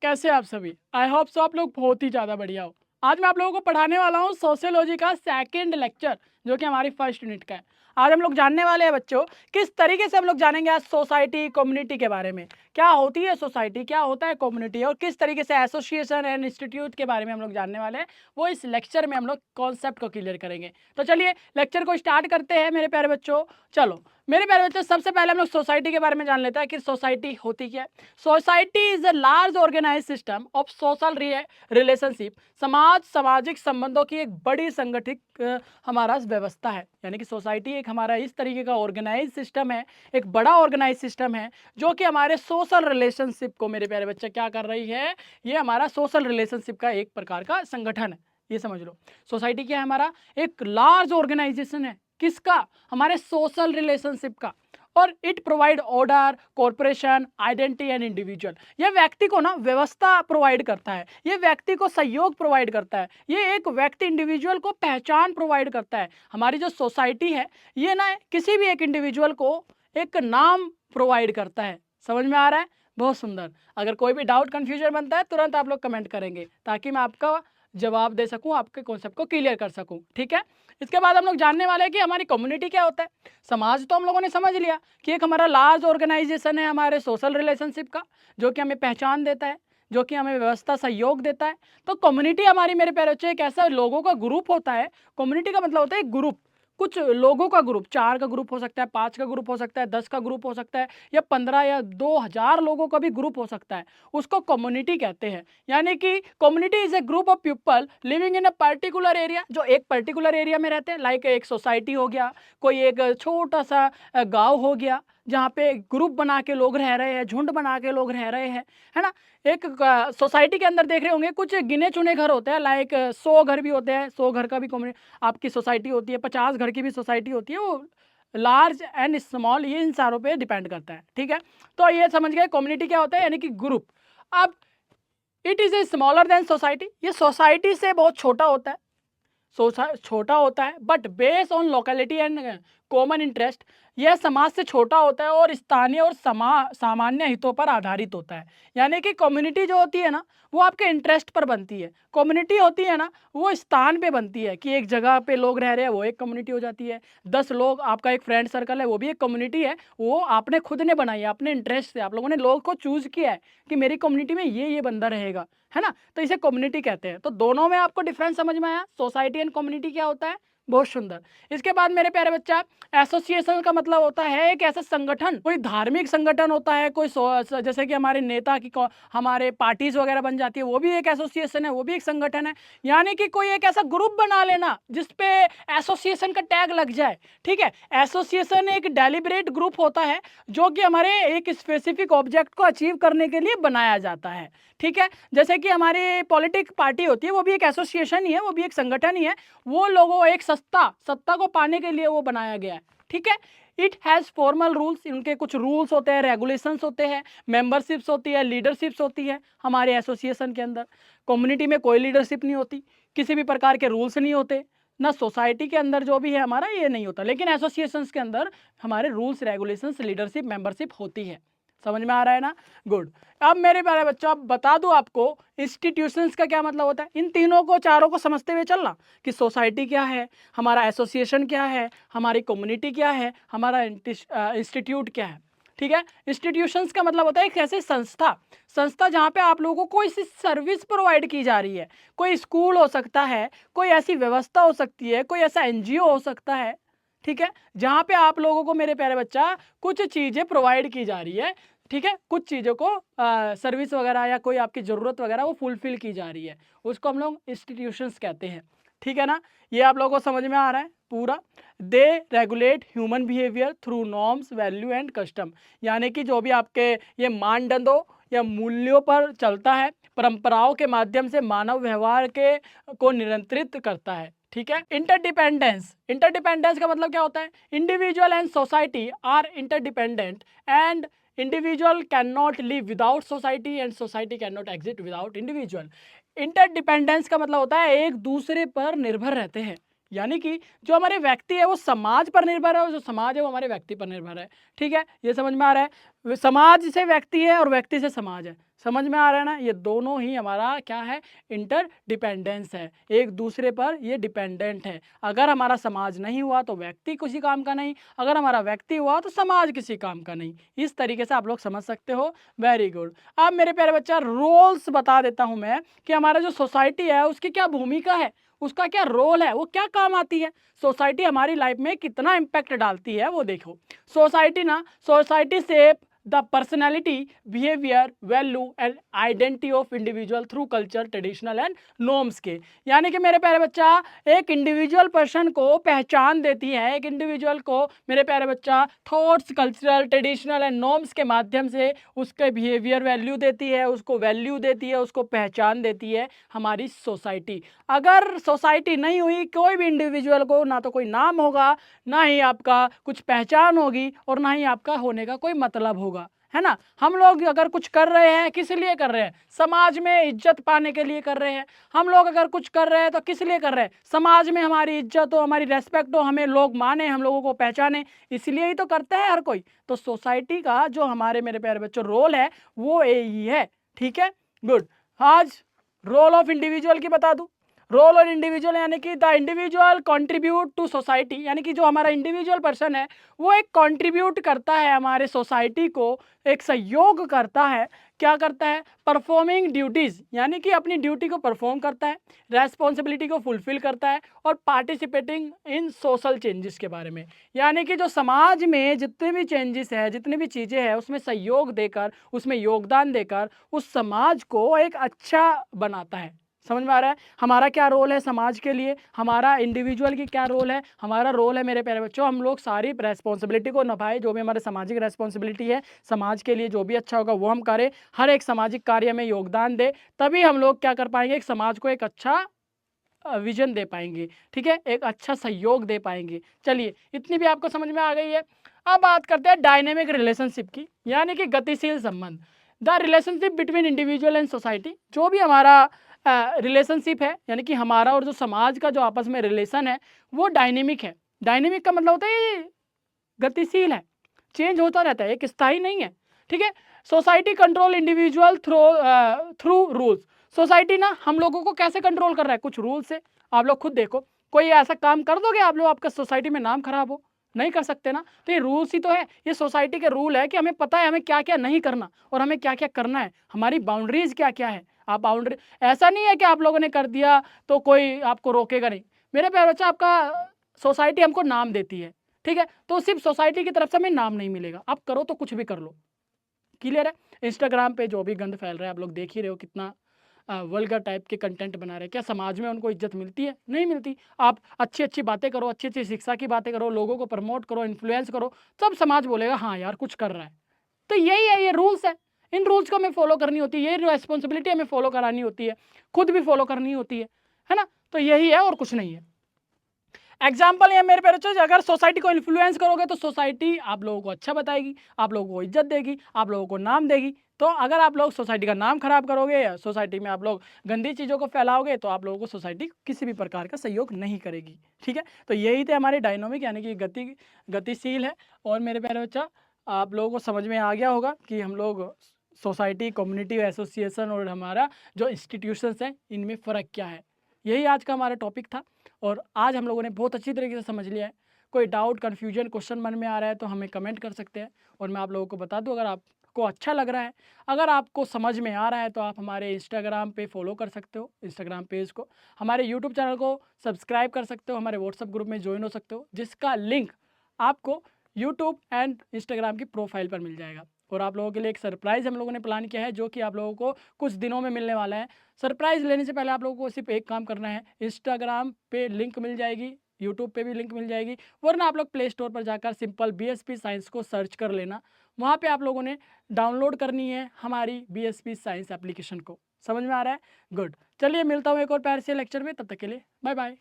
कैसे हैं आप सभी? आई होप सो आप लोग बहुत ही ज़्यादा बढ़िया हो। आज मैं आप लोगों को पढ़ाने वाला हूँ सोशियोलॉजी का सेकंड लेक्चर, जो कि हमारी फर्स्ट यूनिट का है। आज हम लोग जानने वाले हैं बच्चों, किस तरीके से हम लोग जानेंगे आज सोसाइटी कम्युनिटी के बारे में। क्या होती है सोसाइटी, क्या होता है कम्युनिटी, और किस तरीके से एसोसिएशन एंड इंस्टीट्यूट के बारे में हम लोग जानने वाले हैं। वो इस लेक्चर में हम लोग कॉन्सेप्ट को क्लियर करेंगे। तो चलिए लेक्चर को स्टार्ट करते हैं मेरे प्यारे बच्चों। चलो मेरे प्यारे बच्चों, सबसे पहले हम लोग सोसाइटी के बारे में जान लेते हैं कि सोसाइटी होती क्या है। Society is a large organise system of social relationship. समाज सामाजिक संबंधों की एक बड़ी संगठित हमारा व्यवस्था है। यानी कि सोसाइटी एक हमारा इस तरीके का ऑर्गेनाइज सिस्टम है, एक बड़ा ऑर्गेनाइज सिस्टम है जो कि हमारे सोशल रिलेशनशिप को, मेरे प्यारे बच्चे, क्या कर रही है, ये हमारा सोशल रिलेशनशिप का एक प्रकार का संगठन है। ये समझ लो, सोसाइटी क्या है, हमारा एक लार्ज ऑर्गेनाइजेशन है। किसका? हमारे सोशल रिलेशनशिप का। और it provide order, corporation, identity and individual. ये व्यक्ति को ना व्यवस्था प्रोवाइड करता है, ये व्यक्ति को सहयोग प्रोवाइड करता है, ये एक व्यक्ति इंडिविजुअल को पहचान प्रोवाइड करता है। हमारी जो सोसाइटी है ये ना किसी भी एक इंडिविजुअल को एक नाम प्रोवाइड करता है। समझ में आ रहा है? बहुत सुंदर। अगर कोई भी डाउट कन्फ्यूजन बनता है तुरंत आप लोग कमेंट करेंगे ताकि मैं आपका जवाब दे सकूं, आपके कॉन्सेप्ट को क्लियर कर सकूं। ठीक है, इसके बाद हम लोग जानने वाले हैं कि हमारी कम्युनिटी क्या होता है। समाज तो हम लोगों ने समझ लिया कि एक हमारा लार्ज ऑर्गेनाइजेशन है हमारे सोशल रिलेशनशिप का, जो कि हमें पहचान देता है, जो कि हमें व्यवस्था सहयोग देता है। तो कम्युनिटी हमारी, मेरे प्यारे बच्चे, एक ऐसा लोगों का ग्रुप होता है। कम्युनिटी का मतलब होता है एक ग्रुप, कुछ लोगों का ग्रुप। 4 का ग्रुप हो सकता है, 5 का ग्रुप हो सकता है, 10 का ग्रुप हो सकता है, या 15 या 2000 लोगों का भी ग्रुप हो सकता है। उसको कम्युनिटी कहते हैं। यानी कि community is a group of people living in a particular area, जो एक पर्टिकुलर एरिया में रहते हैं। लाइक एक सोसाइटी हो गया, कोई एक छोटा सा गांव हो गया, जहाँ पे ग्रुप बना के लोग रह रहे हैं, झुंड बना के लोग रह रहे हैं, है ना। एक सोसाइटी के अंदर देख रहे होंगे कुछ गिने चुने घर होते हैं, लाइक 100 घर भी होते हैं। 100 घर का भी कम्युनिटी आपकी सोसाइटी होती है, 50 घर की भी सोसाइटी होती है। वो लार्ज एंड स्मॉल, ये इन सारों पे डिपेंड करता है। ठीक है, तो ये समझ गए कम्युनिटी क्या होता है, यानी कि ग्रुप। अब it is a smaller than society, ये सोसाइटी से बहुत छोटा होता है, छोटा होता है, but based on locality and common interest. यह समाज से छोटा होता है और स्थानीय और सामान्य हितों पर आधारित होता है। यानी कि कम्युनिटी जो होती है ना, वो आपके इंटरेस्ट पर बनती है। कम्युनिटी होती है ना, वो स्थान पे बनती है कि एक जगह पे लोग रह रहे हैं, वो एक कम्युनिटी हो जाती है। 10 लोग, आपका एक फ्रेंड सर्कल है, वो भी एक कम्युनिटी है। वो आपने खुद ने बनाई है, अपने इंटरेस्ट से आप लोगों ने लोग को चूज किया है कि मेरी कम्युनिटी में ये बंदा रहेगा, है ना। तो इसे कम्युनिटी कहते हैं। तो दोनों में आपको डिफरेंस समझ में आया, सोसाइटी एंड कम्युनिटी क्या होता है। बहुत सुंदर। इसके बाद मेरे प्यारे बच्चा, एसोसिएशन का मतलब होता है एक ऐसा संगठन, कोई धार्मिक संगठन होता है, कोई जैसे कि हमारे नेता की हमारे पार्टीज वगैरह बन जाती है, वो भी एक एसोसिएशन है, वो भी एक संगठन है। यानी कि कोई एक ऐसा ग्रुप बना लेना जिसपे एसोसिएशन का टैग लग जाए। ठीक है, एसोसिएशन एक डेलिब्रेट ग्रुप होता है जो कि हमारे एक स्पेसिफिक ऑब्जेक्ट को अचीव करने के लिए बनाया जाता है। ठीक है, जैसे कि हमारी पॉलिटिक पार्टी होती है, वो भी एक एसोसिएशन ही है, वो भी एक संगठन ही है। वो लोगों एक सत्ता को पाने के लिए वो बनाया गया है। ठीक है, इट हैज़ फॉर्मल रूल्स, इनके कुछ रूल्स होते हैं, रेगुलेशंस होते हैं, मेंबरशिप्स होती है, लीडरशिप्स होती है हमारे एसोसिएशन के अंदर। कम्युनिटी में कोई लीडरशिप नहीं होती, किसी भी प्रकार के रूल्स नहीं होते, ना सोसाइटी के अंदर जो भी है हमारा ये नहीं होता। लेकिन एसोसिएशंस के अंदर हमारे रूल्स, रेगुलेशंस, लीडरशिप, मेंबरशिप होती है। समझ में आ रहा है ना? गुड। अब मेरे प्यारे बच्चों, अब बता दूं आपको इंस्टीट्यूशंस का क्या मतलब होता है। इन तीनों को, चारों को समझते हुए चलना कि सोसाइटी क्या है, हमारा एसोसिएशन क्या है, हमारी कम्युनिटी क्या है, हमारा इंस्टीट्यूट क्या है। ठीक है, इंस्टीट्यूशंस का मतलब होता है एक ऐसी संस्था जहाँ पे आप लोगों को कोई सी सर्विस प्रोवाइड की जा रही है। कोई स्कूल हो सकता है, कोई ऐसी व्यवस्था हो सकती है, कोई ऐसा एनजीओ हो सकता है। ठीक है, जहाँ पे आप लोगों को, मेरे प्यारे बच्चा, कुछ चीज़ें प्रोवाइड की जा रही है। ठीक है, कुछ चीज़ों को सर्विस वगैरह या कोई आपकी ज़रूरत वगैरह वो फुलफिल की जा रही है, उसको हम लोग इंस्टीट्यूशंस कहते हैं। ठीक है ना, ये आप लोगों को समझ में आ रहा है पूरा। They regulate human behaviour through norms, value and custom. यानी कि जो भी आपके ये मानदंडों या मूल्यों पर चलता है, परंपराओं के माध्यम से मानव व्यवहार के को नियंत्रित करता है। ठीक है, इंटरडिपेंडेंस का मतलब क्या होता है, individual and society are interdependent and individual can not live without society and society can not exist without individual. Interdependence का मतलब होता है एक दूसरे पर निर्भर रहते हैं। यानी कि जो हमारे व्यक्ति है वो समाज पर निर्भर है, और जो समाज है वो हमारे व्यक्ति पर निर्भर है। ठीक है, ये समझ में आ रहा है। समाज से व्यक्ति है और व्यक्ति से समाज है। समझ में आ रहा है ना, ये दोनों ही हमारा क्या है, इंटरडिपेंडेंस है, एक दूसरे पर ये डिपेंडेंट है। अगर हमारा समाज नहीं हुआ तो व्यक्ति किसी काम का नहीं, अगर हमारा व्यक्ति हुआ तो समाज किसी काम का नहीं। इस तरीके से आप लोग समझ सकते हो। Very good. अब मेरे प्यारे बच्चा रोल्स बता देता हूं मैं कि हमारा जो सोसाइटी है उसकी क्या भूमिका है, उसका क्या रोल है, वो क्या काम आती है, सोसाइटी हमारी लाइफ में कितना इम्पैक्ट डालती है वो देखो। सोसाइटी से the personality, behaviour, value and identity of individual through culture, traditional and norms के। यानी कि मेरे प्यारे बच्चा एक इंडिविजुअल पर्सन को पहचान देती है, एक इंडिविजुअल को मेरे प्यारे बच्चा thoughts, cultural, traditional and norms के माध्यम से उसके बिहेवियर वैल्यू देती है, उसको वैल्यू देती है, उसको पहचान देती है हमारी सोसाइटी। अगर सोसाइटी नहीं हुई, कोई भी इंडिविजुअल को ना तो कोई नाम होगा, ना ही आपका कुछ पहचान होगी और ना ही आपका होने का कोई मतलब होगा, है ना। हम लोग अगर कुछ कर रहे हैं किस लिए कर रहे हैं, समाज में इज्जत पाने के लिए कर रहे हैं। हम लोग अगर कुछ कर रहे हैं तो किस लिए कर रहे हैं, समाज में हमारी इज्जत हो, हमारी रेस्पेक्ट हो, हमें लोग माने, हम लोगों को पहचाने, इसलिए ही तो करते हैं हर कोई। तो सोसाइटी का जो हमारे मेरे प्यारे बच्चों रोल है वो यही है, ठीक है, गुड। आज रोल ऑफ इंडिविजुअल की बता दूं। रोल ऑफ इंडिविजुअल यानी कि the individual contribute to society, यानी कि जो हमारा इंडिविजुअल पर्सन है वो एक कंट्रीब्यूट करता है हमारे सोसाइटी को, एक सहयोग करता है। क्या करता है, परफॉर्मिंग ड्यूटीज, यानी कि अपनी ड्यूटी को परफॉर्म करता है, रेस्पॉन्सिबिलिटी को फुलफिल करता है और पार्टिसिपेटिंग इन सोशल चेंजेस के बारे में, यानी कि जो समाज में जितने भी चेंजेस है, जितनी भी चीज़ें हैं उसमें सहयोग देकर, उसमें योगदान देकर उस समाज को एक अच्छा बनाता है। समझ में आ रहा है हमारा क्या रोल है समाज के लिए, हमारा इंडिविजुअल की क्या रोल है। हमारा रोल है मेरे प्यारे बच्चों, हम लोग सारी रेस्पॉन्सिबिलिटी को निभाएं, जो भी हमारे सामाजिक रेस्पॉन्सिबिलिटी है, समाज के लिए जो भी अच्छा होगा वो हम करें, हर एक सामाजिक कार्य में योगदान दे, तभी हम लोग क्या कर पाएंगे, एक समाज को एक अच्छा विजन दे पाएंगे, ठीक है, एक अच्छा सहयोग दे पाएंगे। चलिए इतनी भी आपको समझ में आ गई है। अब बात करते हैं डायनेमिक रिलेशनशिप की, यानी कि गतिशील संबंध। The relationship between individual and society, जो भी हमारा रिलेशनशिप है, यानी कि हमारा और जो समाज का जो आपस में रिलेशन है वो डायनेमिक है। डायनेमिक का मतलब होता है ये गतिशील है, चेंज होता रहता है, एक स्थायी नहीं है, ठीक है। Society control individual through rules. Society ना हम लोगों को कैसे कंट्रोल कर रहा है, कुछ रूल से। आप लोग खुद देखो, कोई ऐसा काम कर दोगे आप लोग, आपका सोसाइटी में नाम खराब हो, नहीं कर सकते ना। तो ये रूल्स ही तो है, ये सोसाइटी के रूल है कि हमें पता है हमें क्या क्या नहीं करना और हमें क्या क्या करना है, हमारी बाउंड्रीज क्या क्या है। आप बाउंड्री, ऐसा नहीं है कि आप लोगों ने कर दिया तो कोई आपको रोकेगा नहीं। मेरे प्यारे बच्चा, आपका सोसाइटी हमको नाम देती है, ठीक है, तो सिर्फ सोसाइटी की तरफ से हमें नाम नहीं मिलेगा, आप करो तो कुछ भी कर लो। क्लियर है। इंस्टाग्राम पे जो भी गंद फैल रहा है आप लोग देख ही रहे हो, कितना वल्गर टाइप के कंटेंट बना रहे हैं। क्या समाज में उनको इज्जत मिलती है, नहीं मिलती। आप अच्छी अच्छी बातें करो, अच्छी अच्छी शिक्षा की बातें करो, लोगों को प्रमोट करो, इन्फ्लुएंस करो, सब समाज बोलेगा हाँ यार कुछ कर रहा है। तो यही है, ये रूल्स है, इन रूल्स को हमें फॉलो करनी होती है, ये रेस्पॉन्सिबिलिटी हमें फॉलो करानी होती है, खुद भी फॉलो करनी होती है ना। तो यही है और कुछ नहीं है। एग्जाम्पल है मेरे पेरेंट्स, अगर सोसाइटी को इन्फ्लुएंस करोगे तो सोसाइटी आप लोगों को अच्छा बताएगी, आप लोगों को इज्जत देगी, आप लोगों को नाम देगी। तो अगर आप लोग सोसाइटी का नाम खराब करोगे या सोसाइटी में आप लोग गंदी चीज़ों को फैलाओगे तो आप लोगों को सोसाइटी किसी भी प्रकार का सहयोग नहीं करेगी, ठीक है। तो यही थे हमारे डायनामिक, यानी कि गतिशील है। और मेरे प्यारे बच्चा, आप लोगों को समझ में आ गया होगा कि हम लोग सोसाइटी, कम्युनिटी, एसोसिएशन और हमारा जो इंस्टीट्यूशंस हैं इनमें फ़र्क क्या है। यही आज का हमारा टॉपिक था और आज हम लोगों ने बहुत अच्छी तरीके से समझ लिया है। कोई डाउट, कन्फ्यूजन, क्वेश्चन मन में आ रहा है तो हमें कमेंट कर सकते हैं और मैं आप लोगों को बता दूं, अगर आपको अच्छा लग रहा है, अगर आपको समझ में आ रहा है तो आप हमारे इंस्टाग्राम पे फॉलो कर सकते हो, इंस्टाग्राम पेज को, हमारे यूट्यूब चैनल को सब्सक्राइब कर सकते हो, हमारे व्हाट्सएप ग्रुप में ज्वाइन हो सकते हो, जिसका लिंक आपको यूट्यूब एंड इंस्टाग्राम की प्रोफाइल पर मिल जाएगा। और आप लोगों के लिए एक सरप्राइज़ हम लोगों ने प्लान किया है, जो कि आप लोगों को कुछ दिनों में मिलने वाला है। सरप्राइज़ लेने से पहले आप लोगों को सिर्फ एक काम करना है, इंस्टाग्राम पे लिंक मिल जाएगी, यूट्यूब पे भी लिंक मिल जाएगी, वरना आप लोग प्ले स्टोर पर जाकर सिंपल BSP साइंस को सर्च कर लेना। वहाँ पे आप लोगों ने डाउनलोड करनी है हमारी BSP साइंस एप्लीकेशन को। समझ में आ रहा है, गुड। चलिए मिलता हूँ एक और प्यारे से लेक्चर में, तब तक के लिए बाय बाय।